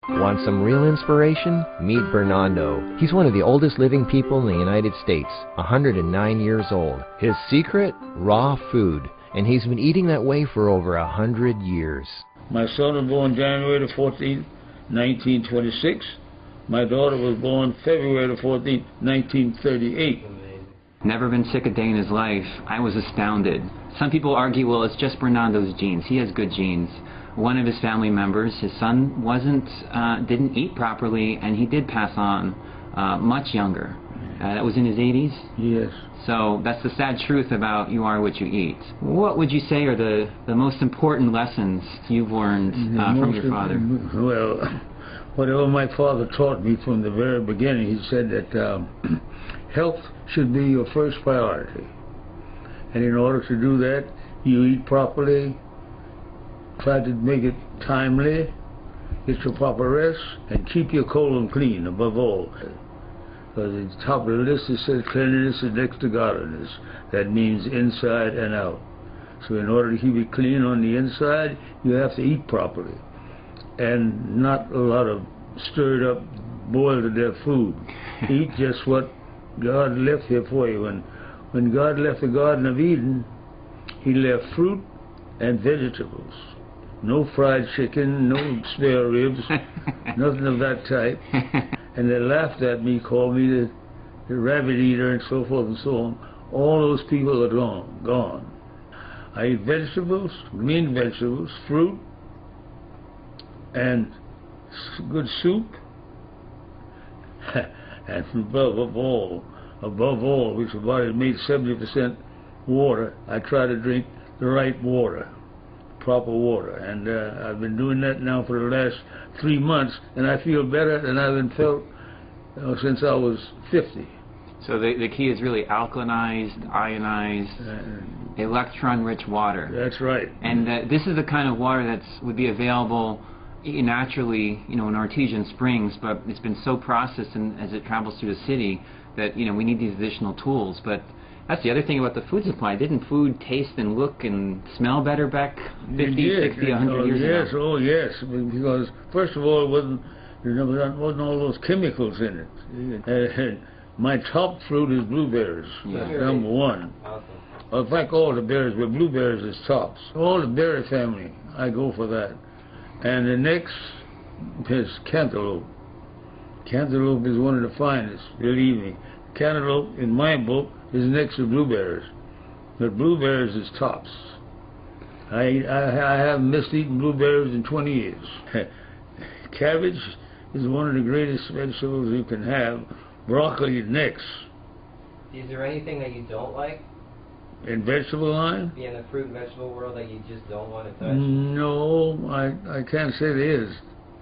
Want some real inspiration? Meet Bernardo. He's one of the oldest living people in the United States, 109 years old. His secret? Raw food. And he's been eating that way for over 100 years. My son was born January the 14th, 1926. My daughter was born February the 14th, 1938. Never been sick a day in his life. I was astounded. Some people argue, well, it's just Bernardo's genes. He has good genes. One of his family members, his son, didn't eat properly, and he did pass on much younger. That was in his 80s? Yes. So that's the sad truth about you are what you eat. What would you say are the most important lessons you've learned from your father? Well, whatever my father taught me from the very beginning, he said that health should be your first priority. And in order to do that, you eat properly, try to make it timely, get your proper rest, and keep your colon clean above all. Because at the top of the list it says cleanliness is next to godliness. That means inside and out. So in order to keep it clean on the inside, you have to eat properly. And not a lot of stirred up, boiled to death food. Eat just what God left here for you. When God left the Garden of Eden, He left fruit and vegetables. No fried chicken, no spare ribs, nothing of that type. And they laughed at me, called me the rabbit eater and so forth and so on. All those people are gone. I eat vegetables, green vegetables, fruit, and good soup. And above all, which the body is made 70% water, I try to drink the right water, proper water. And I've been doing that now for the last 3 months, and I feel better than I've felt since I was 50. So the key is really alkalinized, ionized, electron-rich water. That's right. And this is the kind of water that would be available naturally, in artesian springs, but it's been so processed and as it travels through the city that, we need these additional tools. But that's the other thing about the food supply. Didn't food taste and look and smell better back 50, 60, 100 years yes, ago? Oh, yes. Because, first of all, there wasn't all those chemicals in it. My top fruit is blueberries. Yeah. That's number one. Awesome. Well, in fact, all the berries, but blueberries is tops. All the berry family, I go for that. And the next is cantaloupe. Cantaloupe is one of the finest, believe me. Cantaloupe, in my book, is next to blueberries. But blueberries is tops. I haven't missed eating blueberries in 20 years. Cabbage is one of the greatest vegetables you can have. Broccoli next. Is there anything that you don't like? In vegetable line? Yeah, in the fruit and vegetable world that you just don't want to touch? No, I can't say there is.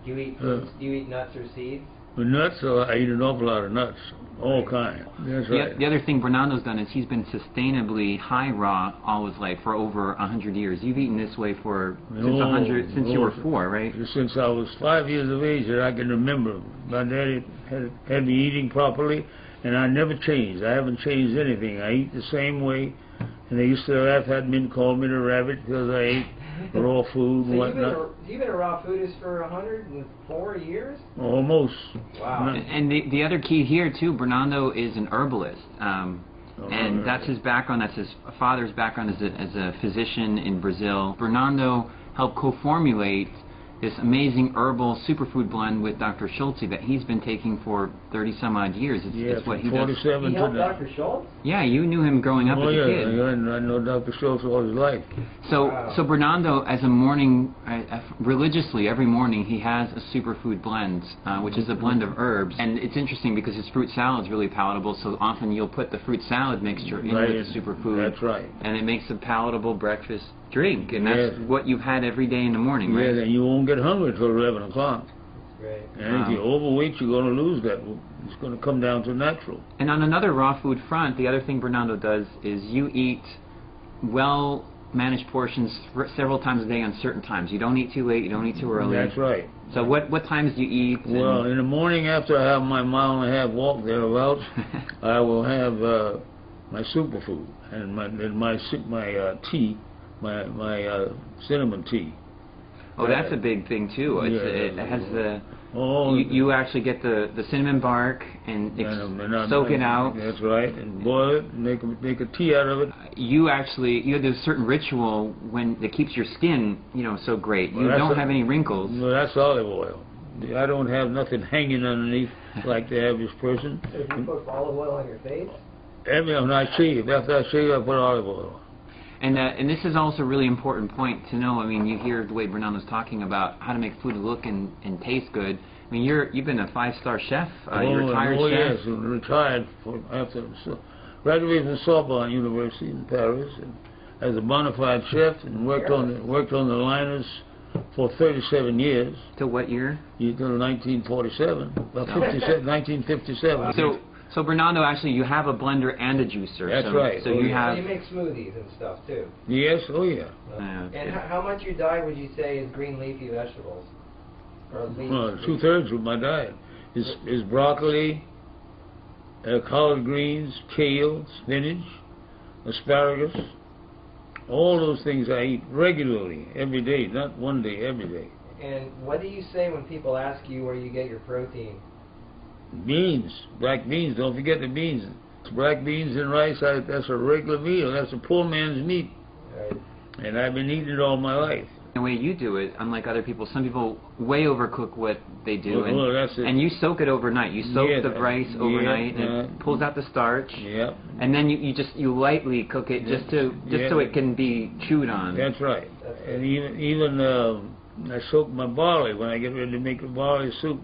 Do you eat fruits? Do you eat nuts or seeds? The nuts, I eat an awful lot of nuts, all kinds. That's right. The other thing Bernardo's done is he's been sustainably high raw all his life for over 100 years. You've eaten this way since you were 4, right? Since I was 5 years of age that I can remember. My daddy had me eating properly, and I never changed. I haven't changed anything. I eat the same way. And they used to laugh at me and call me the rabbit because I ate raw food and whatnot. You've been a raw foodist for 104 years? Almost. Wow. And the other key here, too, Bernardo is an herbalist. And that's his background. That's his father's background as a physician in Brazil. Bernardo helped co-formulate this amazing herbal superfood blend with Dr. Schultze that he's been taking for 30-some-odd years. It's what he does. 47 He helped to Dr. Schultze? Yeah, you knew him growing up as a kid. I know Dr. Schultze all his life. So Bernardo, as a morning, religiously every morning, he has a superfood blend, which is a blend of herbs. And it's interesting because his fruit salad is really palatable, so often you'll put the fruit salad mixture in with the superfood. That's right. And it makes a palatable breakfast drink, and that's what you've had every day in the morning, right? Yeah, and you won't get hungry till 11 o'clock. That's great. And if you're overweight, you're going to lose that. It's going to come down to natural. And on another raw food front, the other thing Bernardo does is you eat well-managed portions several times a day on certain times. You don't eat too late, you don't eat too early. That's right. So what times do you eat? Well, in the morning after I have my mile-and-a-half walk thereabouts, I will have my superfood and my tea. My cinnamon tea. Oh, that's a big thing too. It has the... Oh, you actually get the cinnamon bark and soak it out. That's right, and boil it, and make a tea out of it. You have this certain ritual that keeps your skin, so great. You don't have any wrinkles. No, that's olive oil. I don't have nothing hanging underneath like the average person. So do you put olive oil on your face? When I shave, after I shave, I put olive oil. And this is also a really important point to know. I mean, you hear the way Bernardo's talking about how to make food look and taste good. I mean, you've been a 5-star chef. You're a retired chef. Yes, retired after graduated from Sorbonne University in Paris, and as a bona fide chef, and worked on the liners for 37 years. Till what year? Until 1947. Well, 1957. So Bernardo, actually, you have a blender and a juicer. That's right. So you make smoothies and stuff too. Yes. Oh yeah. And how much your diet would you say is green leafy vegetables? Or Well, 2/3 of my diet is broccoli, collard greens, kale, spinach, asparagus. All those things I eat regularly, every day, not one day, every day. And what do you say when people ask you where you get your protein? Beans, black beans. Don't forget the beans. Black beans and rice. That's a regular meal. That's a poor man's meat. Right. And I've been eating it all my life. The way you do it, unlike other people, some people way overcook what they do, that's it. and you soak it overnight. You soak the rice overnight, and it pulls out the starch. Yeah. And then you lightly cook it just so it can be chewed on. That's right. And even I soak my barley when I get ready to make a barley soup.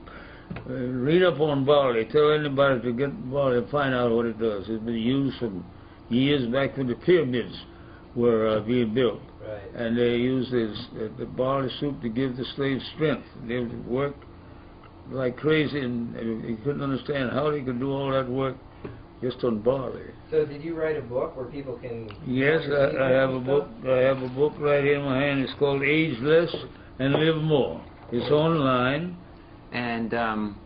Read up on barley. Tell anybody to get barley and find out what it does. It's been used from years back when the pyramids were being built. Right. And they used the barley soup to give the slaves strength. They worked like crazy, and they couldn't understand how they could do all that work just on barley. So did you write a book where people can... Yes, I have a book. I have a book right here in my hand. It's called Age Less and Live More. It's online. And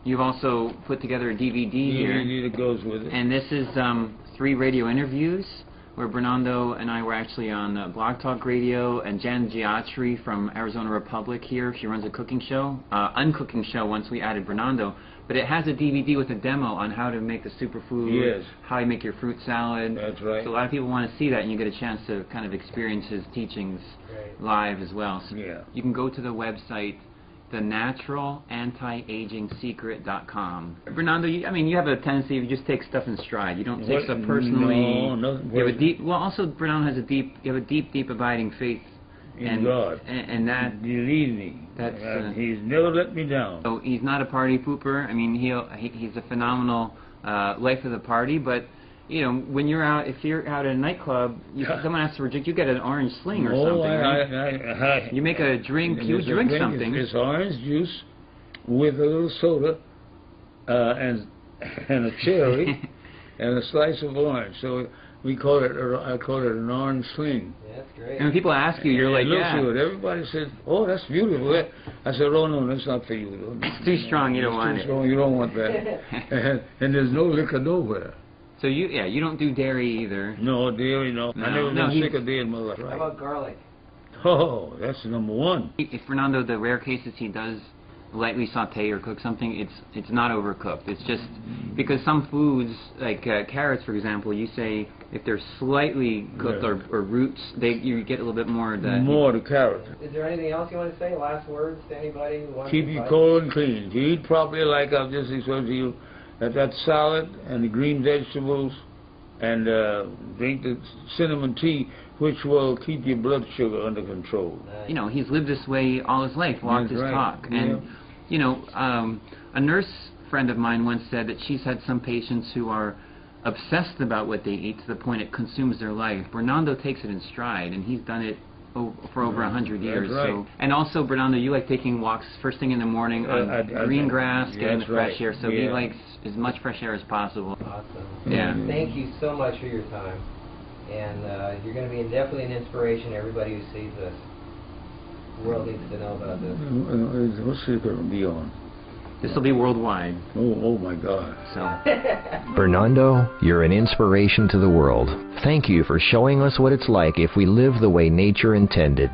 you've also put together a DVD here. DVD that goes with it. And this is 3 radio interviews where Bernardo and I were actually on Blog Talk Radio, and Jan Giatri from Arizona Republic here. She runs a cooking show, uncooking show once we added Bernardo. But it has a DVD with a demo on how to make the superfood, yes, how you make your fruit salad. That's right. So a lot of people want to see that, and you get a chance to kind of experience his teachings live as well. So you can go to the website, thenaturalantiagingsecret.com. Bernardo, you have a tendency to just take stuff in stride. You don't take stuff personally. No. You have a deep. Well, also Bernardo has you have a deep abiding faith in God, and that. Believe me, He's never let me down. So he's not a party pooper. I mean, he's a phenomenal life of the party, but. When you're out, if you're out at a nightclub, someone asks for a drink, you get an orange sling or something, right? You make a drink, you drink something. It's orange juice with a little soda and a cherry and a slice of orange. So I call it an orange sling. Yeah, that's great. And when people ask you, you're like, yeah. Everybody says, oh, that's beautiful. I said, oh, no, that's not for you. It's too strong, you don't want it. Strong, you don't want that. and there's no liquor nowhere. So you don't do dairy either. No, dairy, no. I never been sick of dairy in my life. How about garlic? Oh, that's number one. If Fernando, the rare cases he does lightly saute or cook something, it's not overcooked. It's just because some foods, like carrots, for example, you say if they're slightly cooked or roots, you get a little bit more of the carrot. Is there anything else you want to say? Last words to anybody who wants Keep your colon clean. If you eat properly, like I've just explained to you, that salad and the green vegetables, and drink the cinnamon tea, which will keep your blood sugar under control. Nice. He's lived this way all his life, walked his talk. And, a nurse friend of mine once said that she's had some patients who are obsessed about what they eat to the point it consumes their life. Bernardo takes it in stride, and he's done it for over 100 years. Right. So, and also, Bernardo, you like taking walks first thing in the morning on green grass, getting the fresh air. So he likes as much fresh air as possible. Awesome. Yeah. Thank you so much for your time. And you're going to be definitely an inspiration to everybody who sees this. The world needs to know about this. What's it going to be on? This will be worldwide. Oh my God. So. Bernardo, you're an inspiration to the world. Thank you for showing us what it's like if we live the way nature intended.